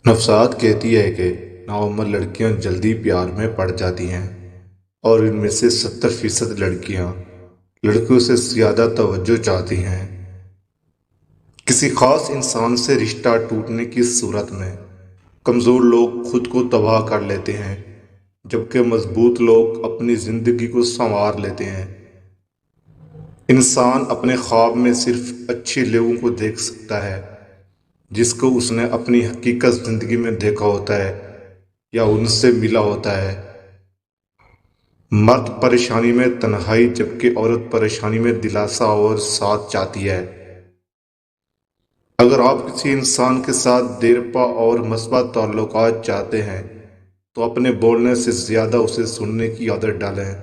نفسات کہتی ہے کہ نوعمر لڑکیاں جلدی پیار میں پڑ جاتی ہیں اور ان میں سے 70% لڑکیاں لڑکیوں سے زیادہ توجہ چاہتی ہیں۔ کسی خاص انسان سے رشتہ ٹوٹنے کی صورت میں کمزور لوگ خود کو تباہ کر لیتے ہیں، جبکہ مضبوط لوگ اپنی زندگی کو سنوار لیتے ہیں۔ انسان اپنے خواب میں صرف اچھے لوگوں کو دیکھ سکتا ہے جس کو اس نے اپنی حقیقت زندگی میں دیکھا ہوتا ہے یا ان سے ملا ہوتا ہے۔ مرد پریشانی میں تنہائی، جبکہ عورت پریشانی میں دلاسا اور ساتھ چاہتی ہے۔ اگر آپ کسی انسان کے ساتھ دیرپا اور مثبت تعلقات چاہتے ہیں تو اپنے بولنے سے زیادہ اسے سننے کی عادت ڈالیں۔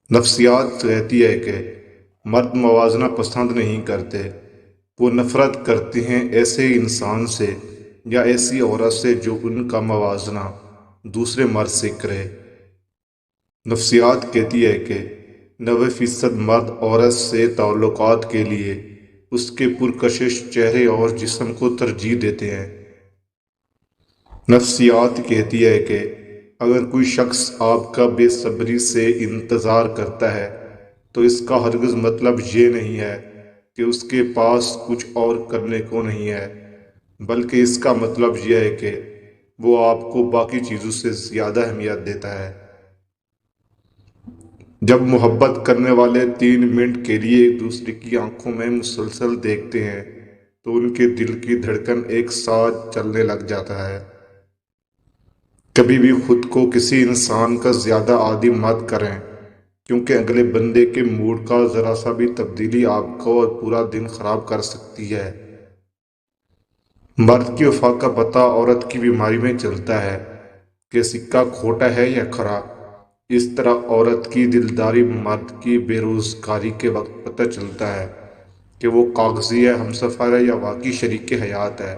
نفسیات کہتی ہے کہ مرد موازنہ پسند نہیں کرتے، وہ نفرت کرتے ہیں ایسے انسان سے یا ایسی عورت سے جو ان کا موازنہ دوسرے مرد سے کرے۔ نفسیات کہتی ہے کہ 90% مرد عورت سے تعلقات کے لیے اس کے پرکشش چہرے اور جسم کو ترجیح دیتے ہیں۔ نفسیات کہتی ہے کہ اگر کوئی شخص آپ کا بے صبری سے انتظار کرتا ہے تو اس کا ہرگز مطلب یہ نہیں ہے کہ اس کے پاس کچھ اور کرنے کو نہیں ہے، بلکہ اس کا مطلب یہ ہے کہ وہ آپ کو باقی چیزوں سے زیادہ اہمیت دیتا ہے۔ جب محبت کرنے والے 3 منٹ کے لیے ایک دوسرے کی آنکھوں میں مسلسل دیکھتے ہیں تو ان کے دل کی دھڑکن ایک ساتھ چلنے لگ جاتا ہے۔ کبھی بھی خود کو کسی انسان کا زیادہ عادی مت کریں، کیونکہ اگلے بندے کے موڈ کا ذرا سا بھی تبدیلی آپ کو اور پورا دن خراب کر سکتی ہے۔ مرد کی وفا کا پتہ عورت کی بیماری میں چلتا ہے کہ سکہ کھوٹا ہے یا کھرا۔ اس طرح عورت کی دلداری مرد کی بے روزگاری کے وقت پتہ چلتا ہے کہ وہ کاغذی ہے، ہمسفر ہے یا واقعی شریک حیات ہے۔